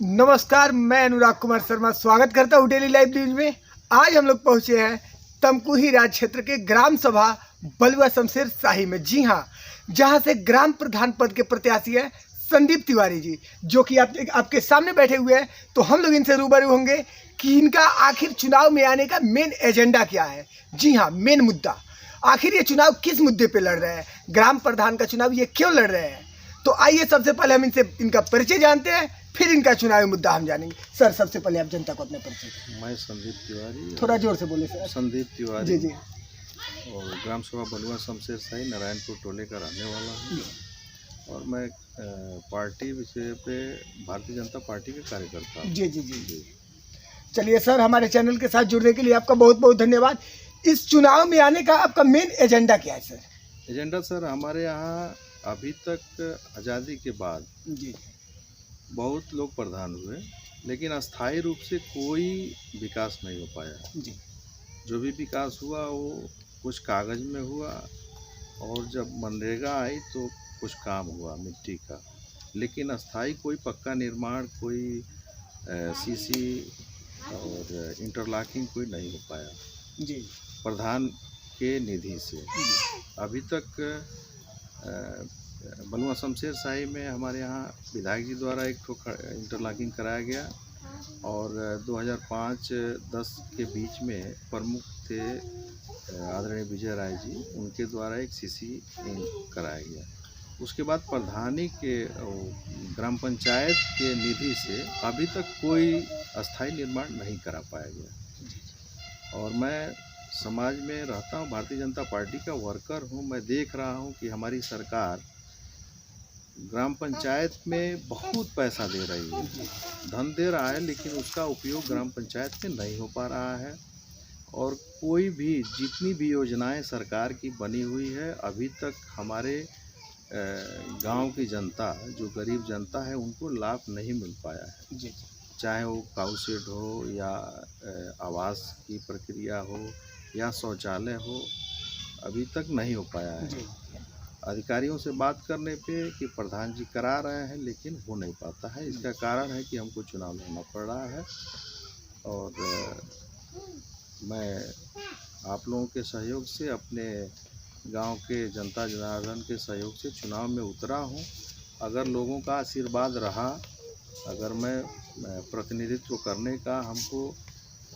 नमस्कार, मैं अनुराग कुमार शर्मा स्वागत करता हूँ डेली लाइव न्यूज में। आज हम लोग पहुँचे हैं तमकुही राज क्षेत्र के ग्राम सभा बलुआ शमशेर शाही में। जी हाँ, जहाँ से ग्राम प्रधान पद के प्रत्याशी हैं संदीप तिवारी जी, जो कि आपके सामने बैठे हुए हैं। तो हम लोग इनसे रूबरू होंगे कि इनका आखिर चुनाव में आने का मेन एजेंडा क्या है। जी हाँ, मेन मुद्दा, आखिर ये चुनाव किस मुद्दे पे लड़ रहे हैं, ग्राम प्रधान का चुनाव ये क्यों लड़ रहे हैं। तो आइए सबसे पहले हम इनसे इनका परिचय जानते हैं, फिर इनका चुनावी मुद्दा हम जानेंगे। सर, सबसे पहले आप जनता को अपने परिचय दें। मैं संदीप तिवारी, थोड़ा जोर से बोले सर। संदीप तिवारी जी जी। और ग्राम सभा बलुआ शमशेर शाही नारायणपुर टोले का रहने वाला हूँ। और मैं पार्टी विषय पे भारतीय जनता पार्टी के कार्यकर्ता हूँ। जी जी जी। चलिए सर, हमारे चैनल के साथ जुड़ने के लिए आपका बहुत बहुत धन्यवाद। इस चुनाव में आने का आपका मेन एजेंडा क्या है सर? एजेंडा सर, हमारे यहाँ अभी तक आज़ादी के बाद जी बहुत लोग प्रधान हुए, लेकिन अस्थायी रूप से कोई विकास नहीं हो पाया। जी। जो भी विकास हुआ वो कुछ कागज़ में हुआ, और जब मनरेगा आई तो कुछ काम हुआ मिट्टी का, लेकिन अस्थाई कोई पक्का निर्माण, कोई सीसी और इंटरलॉकिंग कोई नहीं हो पाया जी। प्रधान के निधि से। अभी तक बलुआ शमशेर शाही में हमारे यहाँ विधायक जी द्वारा एक इंटरलॉकिंग कराया गया, और 2005-10 के बीच में प्रमुख थे आदरणीय विजय राय जी, उनके द्वारा एक सीसी कराया गया। उसके बाद प्रधानी के ग्राम पंचायत के निधि से अभी तक कोई अस्थायी निर्माण नहीं करा पाया गया। और मैं समाज में रहता हूँ, भारतीय जनता पार्टी का वर्कर हूँ। मैं देख रहा हूँ कि हमारी सरकार ग्राम पंचायत में बहुत पैसा दे रही है, धन दे रहा है, लेकिन उसका उपयोग ग्राम पंचायत में नहीं हो पा रहा है। और कोई भी जितनी भी योजनाएं सरकार की बनी हुई है, अभी तक हमारे गांव की जनता, जो गरीब जनता है, उनको लाभ नहीं मिल पाया है। जी। चाहे वो काऊ शेड हो, या आवास की प्रक्रिया हो, या शौचालय हो, अभी तक नहीं हो पाया है। जी। अधिकारियों से बात करने पे कि प्रधान जी करा रहे हैं, लेकिन हो नहीं पाता है। इसका कारण है कि हमको चुनाव लड़ना पड़ रहा है। और मैं आप लोगों के सहयोग से, अपने गांव के जनता जनार्दन के सहयोग से चुनाव में उतरा हूं। अगर लोगों का आशीर्वाद रहा, अगर मैं प्रतिनिधित्व करने का हमको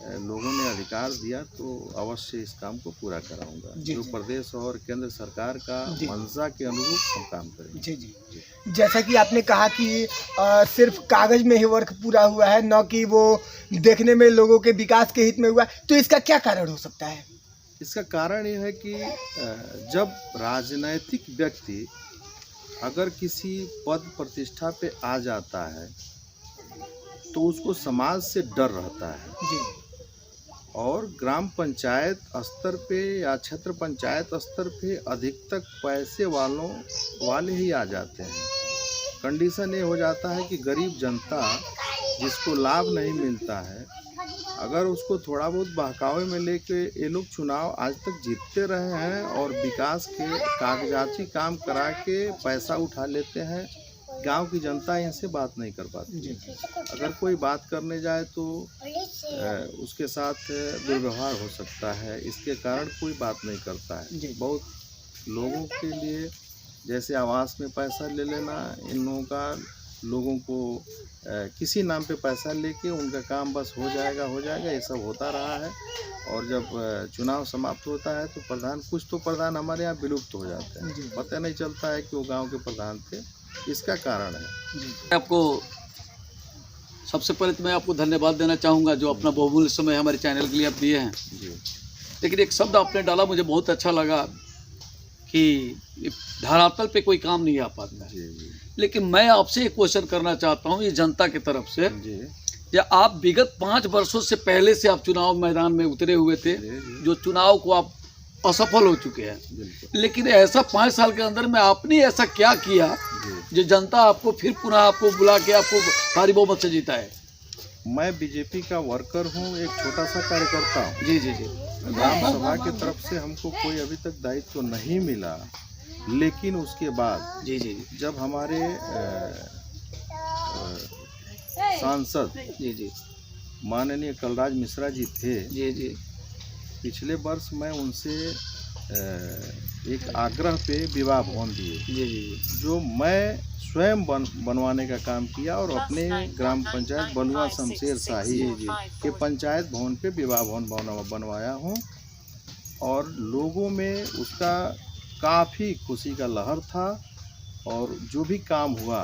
लोगों ने अधिकार दिया, तो अवश्य इस काम को पूरा कराऊंगा। जो प्रदेश और केंद्र सरकार का मंशा के अनुरूप हम काम करेंगे। जी जी। जैसा कि आपने कहा कि सिर्फ कागज में ही वर्क पूरा हुआ है, न कि वो देखने में लोगों के विकास के हित में हुआ, तो इसका क्या कारण हो सकता है? इसका कारण ये है कि जब राजनैतिक व्यक्ति अगर किसी पद प्रतिष्ठा पे आ जाता है, तो उसको समाज से डर रहता है। जी। और ग्राम पंचायत स्तर पे या क्षेत्र पंचायत स्तर पे अधिकतर पैसे वाले ही आ जाते हैं। कंडीशन ये हो जाता है कि गरीब जनता जिसको लाभ नहीं मिलता है, अगर उसको थोड़ा बहुत बहकावे में लेके ये लोग चुनाव आज तक जीतते रहे हैं, और विकास के कागजाती काम करा के पैसा उठा लेते हैं, गांव की जनता इनसे बात नहीं कर पाती। अगर कोई बात करने जाए तो उसके साथ दुर्व्यवहार हो सकता है, इसके कारण कोई बात नहीं करता है। बहुत लोगों के लिए, जैसे आवास में पैसा ले लेना, इन लोगों का लोगों को किसी नाम पे पैसा लेके उनका काम बस हो जाएगा, ये सब होता रहा है। और जब चुनाव समाप्त होता है तो कुछ तो प्रधान हमारे यहाँ विलुप्त हो जाते हैं, पता नहीं चलता है कि वो गांव के प्रधान थे। इसका कारण है। आपको सबसे पहले तो मैं आपको धन्यवाद देना चाहूँगा, जो अपना बहुमूल्य समय हमारे चैनल के लिए आप दिए हैं। जी। लेकिन एक शब्द आपने डाला, मुझे बहुत अच्छा लगा कि धरातल पे कोई काम नहीं आ पाता है। जी। लेकिन मैं आपसे एक क्वेश्चन करना चाहता हूँ, ये जनता की तरफ से। जी। या आप विगत 5 वर्षों से पहले से आप चुनाव मैदान में उतरे हुए थे, जो चुनाव को आप असफल हो चुके हैं, लेकिन ऐसा 5 साल के अंदर में आपने ऐसा क्या किया जो जनता आपको फिर पुनः आपको बुला के आपको भारी बहुमत से जीता है? मैं बीजेपी का वर्कर हूँ, एक छोटा सा कार्यकर्ता हूँ। जी जी जी। ग्राम सभा की तरफ से हमको कोई अभी तक दायित्व नहीं मिला, लेकिन उसके बाद जी जी जब हमारे सांसद जी जी माननीय कलराज मिश्रा जी थे, जी जी पिछले वर्ष मैं उनसे एक आग्रह पे विवाह भवन दिए, जी जी जो मैं स्वयं बनवाने का काम किया और अपने ग्राम पंचायत बलुआ शमशेर शाही के पंचायत भवन पे विवाह भवन बनवाया हूँ। और लोगों में उसका काफ़ी खुशी का लहर था और जो भी काम हुआ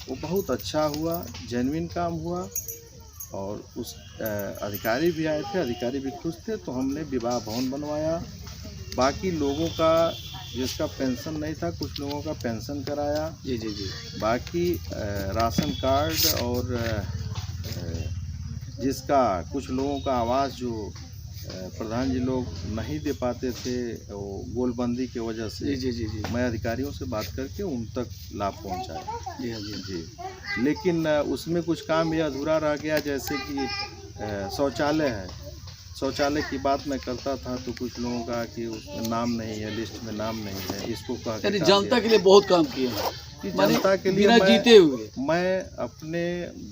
वो बहुत अच्छा हुआ, जेन्युइन काम हुआ। और उस अधिकारी भी आए थे, अधिकारी भी खुश थे, तो हमने विवाह भवन बनवाया। बाकी लोगों का जिसका पेंशन नहीं था, कुछ लोगों का पेंशन कराया। जी जी जी बाकी राशन कार्ड और जिसका कुछ लोगों का आवास जो प्रधान जी लोग नहीं दे पाते थे वो गोलबंदी की वजह से, जी जी जी मैं अधिकारियों से बात करके उन तक लाभ पहुंचाया। जी हाँ जी जी, लेकिन उसमें कुछ काम ये अधूरा रह गया, जैसे कि शौचालय है। शौचालय की बात मैं करता था तो कुछ लोगों का कि उसमें नाम नहीं है, लिस्ट में नाम नहीं है, इसको कह के यानी टाल जनता दिया। के लिए बहुत काम किए हैं, कि माने जनता के लिए बिना जीते हुए, मैं अपने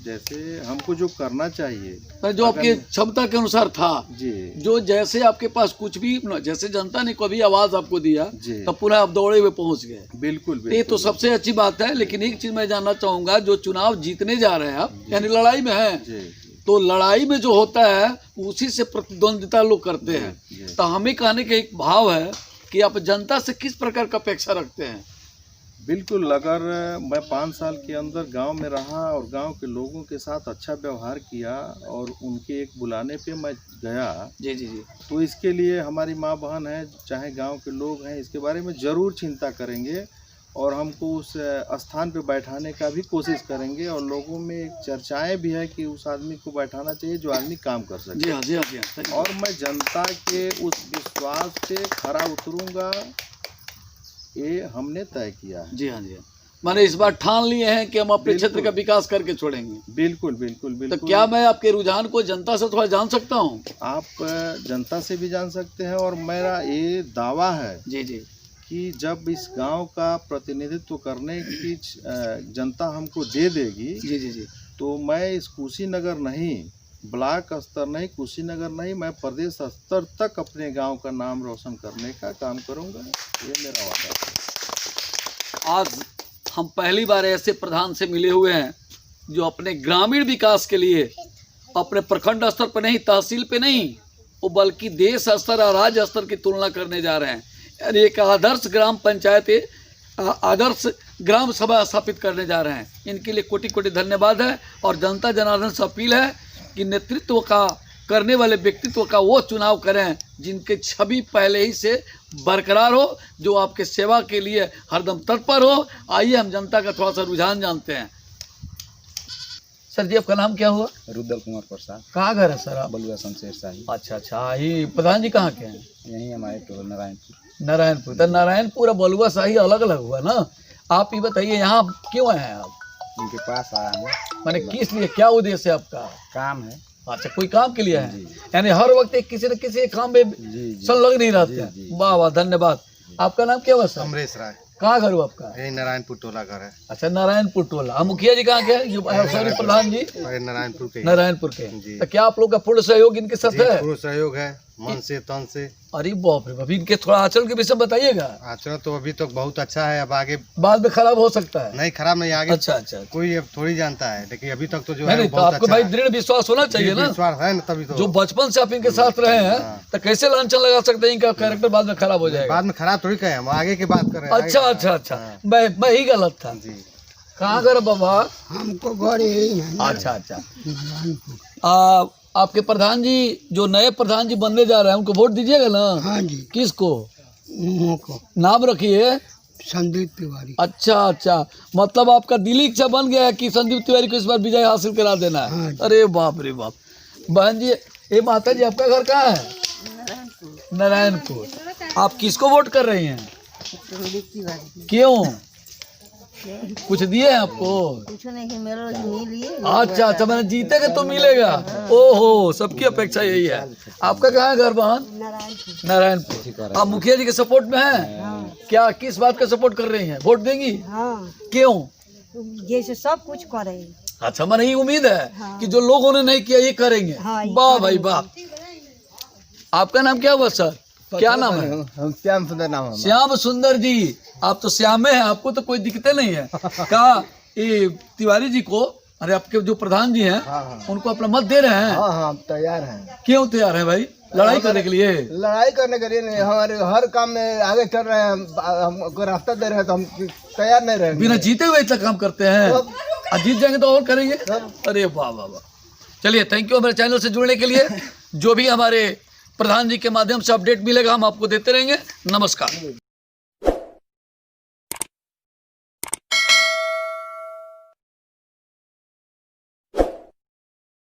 जैसे हमको जो करना चाहिए, पर जो आपकी क्षमता के अनुसार था, जी जो जैसे आपके पास कुछ भी, जैसे जनता ने कभी आवाज आपको दिया जी तब पुनः आप दौड़े हुए पहुंच गए। बिल्कुल ये बिल्कुल तो सबसे अच्छी बात है। लेकिन एक चीज मैं जानना चाहूंगा, जो चुनाव जीतने जा रहे हैं आप, यानी लड़ाई में हैं, जी तो लड़ाई में जो होता है उसी से प्रतिद्वंदिता लोग करते हैं। जी। तो हमें कहने का एक भाव है कि आप जनता से किस प्रकार का अपेक्षा रखते हैं? बिल्कुल, अगर मैं 5 साल के अंदर गांव में रहा और गांव के लोगों के साथ अच्छा व्यवहार किया और उनके एक बुलाने पे मैं गया, जी जी जी तो इसके लिए हमारी माँ बहन है, चाहे गांव के लोग हैं, इसके बारे में ज़रूर चिंता करेंगे और हमको उस स्थान पे बैठाने का भी कोशिश करेंगे। और लोगों में एक चर्चाएं भी है कि उस आदमी को बैठाना चाहिए जो आदमी काम कर सके। जी हाँ जी हाँ जी हाँ। और मैं जनता के उस विश्वास पे खरा उतरूंगा, ये हमने तय किया है। जी हाँ जी हाँ। माने इस बार ठान लिए हैं कि हम अपने क्षेत्र बिल्कुल। का विकास करके छोड़ेंगे। बिल्कुल बिल्कुल तो बिल्कुल। क्या मैं आपके रुझान को जनता से थोड़ा जान सकता हूँ? आप जनता से भी जान सकते हैं और मेरा ये दावा है जी जी कि जब इस गांव का प्रतिनिधित्व करने की जनता हमको दे देगी, जी जी जी तो मैं इस कुशीनगर नहीं, ब्लॉक स्तर नहीं, कुशीनगर नहीं, मैं प्रदेश स्तर तक अपने गांव का नाम रोशन करने का काम करूंगा। ये मेरा वादा है। आज हम पहली बार ऐसे प्रधान से मिले हुए हैं जो अपने ग्रामीण विकास के लिए अपने प्रखंड स्तर पर नहीं, तहसील पे नहीं, वो बल्कि देश स्तर और राज्य स्तर की तुलना करने जा रहे हैं। यानी एक आदर्श ग्राम पंचायत, आदर्श ग्राम सभा स्थापित करने जा रहे हैं। इनके लिए कोटि कोटि धन्यवाद है। और जनता जनार्दन से अपील है कि नेतृत्व का करने वाले व्यक्तित्व का वो चुनाव करें जिनके छवि पहले ही से बरकरार हो, जो आपके सेवा के लिए हरदम तत्पर हो। आइए हम जनता का थोड़ा सा रुझान जानते हैं। सर जी, आपका नाम क्या हुआ? रुद्र कुमार प्रसाद, कहाँ घर है सर आप? बलुआ शमशेर शाही। अच्छा अच्छा, ये प्रधान जी कहाँ के हैं? यहीं हमारे टोल नारायणपुर। नारायणपुर। तो नारायणपुर और बलुआ शाही अलग अलग हुआ ना। आप ये बताइए यहाँ क्यों आए हैं आप? उनके पास आया हूँ, माने किस लिए, क्या उद्देश्य है आपका? काम है। अच्छा, कोई काम के लिए है? जी। यानी हर वक्त एक किसी न किसी काम में जी जी संलग्न नहीं रहते जी, हैं। जी। वाह वाह, धन्यवाद। आपका नाम क्या हुआ सर? अमरेश राय, कहाँ घर हुआ आपका? यही नारायणपुर टोला घर है। अच्छा, नारायणपुर टोला। हम मुखिया जी कहाँ के हैं? सॉरी, प्रधान जी अरे नारायणपुर के नारायणपुर के। जी। तो क्या आप लोग का पूर्ण सहयोग इनके साथ जी, है? पूर्ण सहयोग है, मन से तन से। अरे बाप रे बाप, इनके थोड़ा आचरण के विषय बताइएगा। आचरण तो अभी तक बहुत अच्छा है, अब आगे बाद में खराब हो सकता है। नहीं, खराब नहीं, आगे अच्छा अच्छा। कोई अब थोड़ी जानता है, लेकिन अभी तक तो जो नहीं है नहीं, वो तो बहुत आपको अच्छा भाई है। दृढ़ विश्वास होना चाहिए जी, ना। विश्वास है ना, तभी तो। जो बचपन से आप इनके साथ रहे हैं, हाँ। तो कैसे लांछन लगा सकते हैं इनका कैरेक्टर बाद में खराब हो जाएगा? बाद में खराब थोड़ी कहे, हम आगे की बात कर रहे हैं। अच्छा आगे- अच्छा अच्छा, हाँ, मैं ही गलत था। जी। कहाँ घर है बाबा? हमको घर यही है। अच्छा अच्छा। आपके प्रधान जी, जो नए प्रधान जी बनने जा रहे हैं, उनको वोट दीजिएगा ना? हाँ जी, किसको? उन्हों को नाम रखिए। संदीप तिवारी। अच्छा अच्छा, मतलब आपका दिली इच्छा बन गया है कि संदीप तिवारी को इस बार विजय हासिल करा देना है। हाँ जी। अरे बाप रे बाप। बहन जी, ये माता जी, आपका घर कहाँ है? नारायणपुर। आप किसको वोट कर रही हैं? क्यों? कुछ दिए हैं आपको? कुछ नहीं, मेरा मिली। अच्छा अच्छा, मैंने जीतेगा तो मिलेगा। ओहो, सबकी अपेक्षा यही है। आपका कहाँ है घर बहन? नारायणपुर। आप मुखिया जी के सपोर्ट में हैं? क्या, किस बात का सपोर्ट कर रही हैं? वोट देंगी? हाँ, क्यों? जैसे सब कुछ करे। अच्छा, मैंने ये उम्मीद है कि जो लोगों ने नहीं किया ये करेंगे। हाँ, ये वाह भाई वाह। आपका नाम क्या हुआ सर? क्या नाम है? हम श्याम सुंदर नाम है। श्याम सुंदर जी, आप तो श्यामे हैं, आपको तो कोई दिक्कतें नहीं है। कहा ये तिवारी जी को, अरे आपके जो प्रधान जी हैं उनको अपना मत दे रहे हैं? हाँ हाँ तैयार हैं। क्यों तैयार है भाई? लड़ाई करने के लिए? लड़ाई करने के लिए नहीं, हमारे हर काम में आगे चल रहे हैं, हमको रास्ता दे रहे हैं तो हम तैयार नहीं रहेंगे। बिना जीते हुए इतना काम करते हैं, और जीत जाएंगे तो और करेंगे। अरे वाह वाह वाह। चलिए, थैंक यू हमारे चैनल से जुड़ने के लिए। जो भी हमारे प्रधान जी के माध्यम से अपडेट मिलेगा हम आपको देते रहेंगे। नमस्कार।